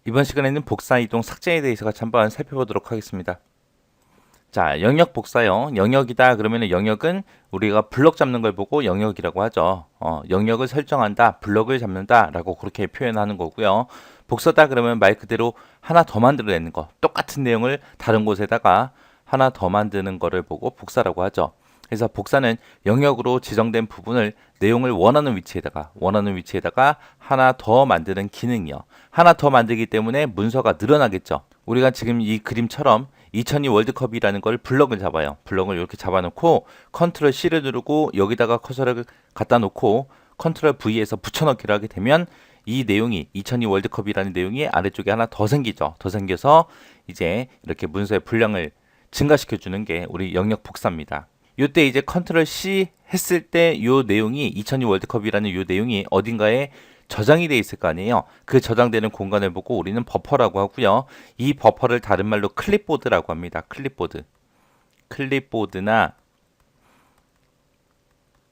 이번 시간에는 복사, 이동, 삭제에 대해서 같이 한번 살펴보도록 하겠습니다. 자, 영역 복사요. 영역이다 그러면 영역은 우리가 블럭 잡는 걸 보고 영역이라고 하죠. 영역을 설정한다, 블럭을 잡는다 라고 그렇게 표현하는 거고요. 복사다 그러면 말 그대로 하나 더 만들어내는 거, 똑같은 내용을 다른 곳에다가 하나 더 만드는 거를 보고 복사라고 하죠. 그래서 복사는 영역으로 지정된 부분을 내용을 원하는 위치에다가 하나 더 만드는 기능이요. 하나 더 만들기 때문에 문서가 늘어나겠죠. 우리가 지금 이 그림처럼 2002 월드컵이라는 걸 블럭을 잡아요. 블럭을 이렇게 잡아놓고 컨트롤 C를 누르고 여기다가 커서를 갖다 놓고 컨트롤 V에서 붙여넣기를 하게 되면 이 내용이 2002 월드컵이라는 내용이 아래쪽에 하나 더 생기죠. 더 생겨서 이제 이렇게 문서의 분량을 증가시켜 주는 게 우리 영역 복사입니다. 이때 이제 컨트롤 C 했을 때 이 내용이 2002 월드컵이라는 이 내용이 어딘가에 저장이 돼 있을 거 아니에요. 그 저장되는 공간을 보고 우리는 버퍼라고 하고요. 이 버퍼를 다른 말로 클립보드라고 합니다. 클립보드나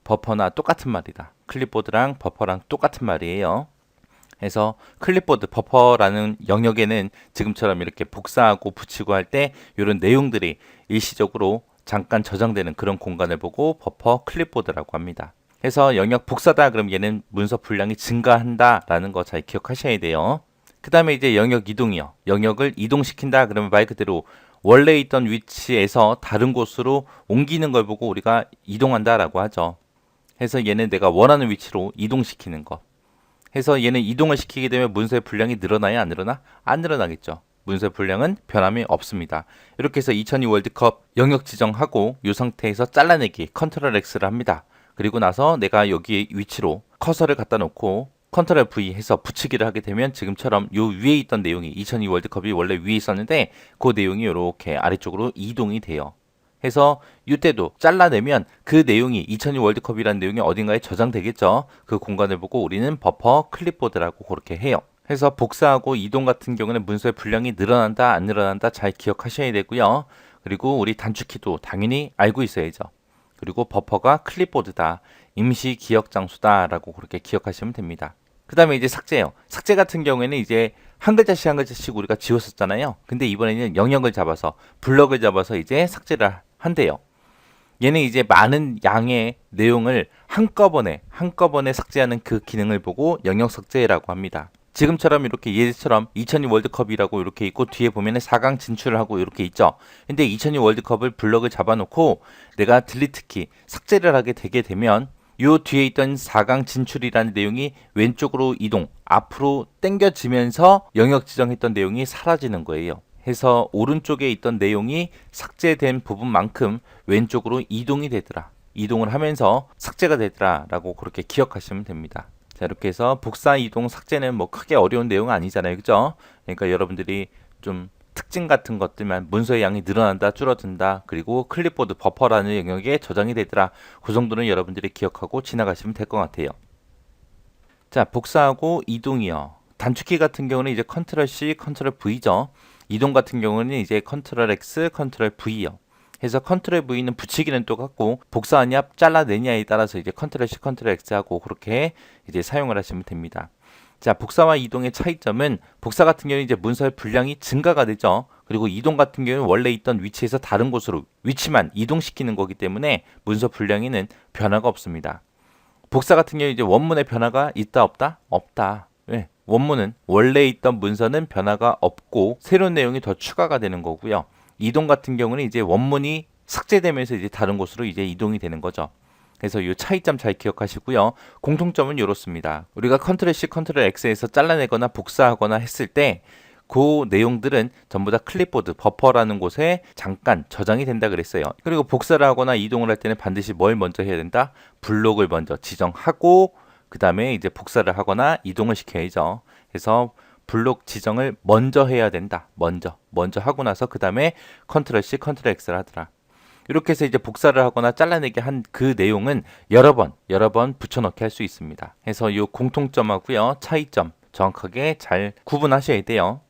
버퍼나 똑같은 말이다. 클립보드랑 버퍼랑 똑같은 말이에요. 그래서 클립보드, 버퍼라는 영역에는 지금처럼 이렇게 복사하고 붙이고 할 때 이런 내용들이 일시적으로 잠깐 저장되는 그런 공간을 보고 버퍼 클립보드라고 합니다. 그래서 영역 복사다 그럼 얘는 문서 분량이 증가한다라는 거 잘 기억하셔야 돼요. 그 다음에 이제 영역 이동이요. 영역을 이동시킨다 그러면 말 그대로 원래 있던 위치에서 다른 곳으로 옮기는 걸 보고 우리가 이동한다라고 하죠. 그래서 얘는 내가 원하는 위치로 이동시키는 거. 해서 얘는 이동을 시키게 되면 문서의 분량이 늘어나야 안 늘어나? 안 늘어나겠죠. 문서의 분량은 변함이 없습니다. 이렇게 해서 2002 월드컵 영역 지정하고 이 상태에서 잘라내기 컨트롤 X를 합니다. 그리고 나서 내가 여기 위치로 커서를 갖다 놓고 컨트롤 V 해서 붙이기를 하게 되면 지금처럼 요 위에 있던 내용이 2002 월드컵이 원래 위에 있었는데 그 내용이 이렇게 아래쪽으로 이동이 돼요. 해서 이때도 잘라내면 그 내용이 2002 월드컵이라는 내용이 어딘가에 저장되겠죠. 그 공간을 보고 우리는 버퍼 클립보드라고 그렇게 해요. 해서 복사하고 이동 같은 경우는 문서의 분량이 늘어난다 안 늘어난다 잘 기억하셔야 되고요. 그리고 우리 단축키도 당연히 알고 있어야죠. 그리고 버퍼가 클립보드다, 임시 기억 장소다 라고 그렇게 기억하시면 됩니다. 그 다음에 이제 삭제요. 삭제 같은 경우에는 이제 한 글자씩 한 글자씩 우리가 지웠었잖아요. 근데 이번에는 영역을 잡아서 블럭을 잡아서 이제 삭제를 한대요. 얘는 이제 많은 양의 내용을 한꺼번에 삭제하는 그 기능을 보고 영역 삭제라고 합니다. 지금처럼 이렇게 예처럼 2002 월드컵이라고 이렇게 있고 뒤에 보면은 4강 진출을 하고 이렇게 있죠. 근데 2002 월드컵을 블럭을 잡아놓고 내가 딜리트 키 삭제를 하게 되게 되면 요 뒤에 있던 4강 진출이라는 내용이 왼쪽으로 이동, 앞으로 당겨지면서 영역 지정했던 내용이 사라지는 거예요. 해서 오른쪽에 있던 내용이 삭제된 부분만큼 왼쪽으로 이동이 되더라. 이동을 하면서 삭제가 되더라 라고 그렇게 기억하시면 됩니다. 자, 이렇게 해서 복사, 이동, 삭제는 뭐 크게 어려운 내용은 아니잖아요. 그죠? 그러니까 여러분들이 좀 특징 같은 것들만 문서의 양이 늘어난다, 줄어든다, 그리고 클립보드 버퍼라는 영역에 저장이 되더라. 그 정도는 여러분들이 기억하고 지나가시면 될 것 같아요. 자, 복사하고 이동이요. 단축키 같은 경우는 이제 컨트롤 C, 컨트롤 V죠. 이동 같은 경우는 이제 컨트롤 X, 컨트롤 V요. 해서 컨트롤 V는 붙이기는 똑같고 복사하냐 잘라내냐에 따라서 이제 컨트롤 C, 컨트롤 X 하고 그렇게 이제 사용을 하시면 됩니다. 자, 복사와 이동의 차이점은 복사 같은 경우는 이제 문서의 분량이 증가가 되죠. 그리고 이동 같은 경우는 원래 있던 위치에서 다른 곳으로 위치만 이동시키는 거기 때문에 문서 분량에는 변화가 없습니다. 복사 같은 경우 이제 원문의 변화가 있다 없다? 없다. 왜? 원문은 원래 있던 문서는 변화가 없고 새로운 내용이 더 추가가 되는 거고요. 이동 같은 경우는 이제 원문이 삭제되면서 이제 다른 곳으로 이제 이동이 되는 거죠. 그래서 이 차이점 잘 기억하시고요. 공통점은 이렇습니다. 우리가 컨트롤 C, 컨트롤 X에서 잘라내거나 복사하거나 했을 때 그 내용들은 전부 다 클립보드, 버퍼라는 곳에 잠깐 저장이 된다 그랬어요. 그리고 복사를 하거나 이동을 할 때는 반드시 뭘 먼저 해야 된다? 블록을 먼저 지정하고 그 다음에 이제 복사를 하거나 이동을 시켜야죠. 그래서 블록 지정을 먼저 해야 된다. 먼저 하고 나서 그 다음에 컨트롤 C, 컨트롤 X를 하더라. 이렇게 해서 이제 복사를 하거나 잘라내게 한 그 내용은 여러 번 붙여넣기 할 수 있습니다. 그래서 이 공통점하고요, 차이점 정확하게 잘 구분하셔야 돼요.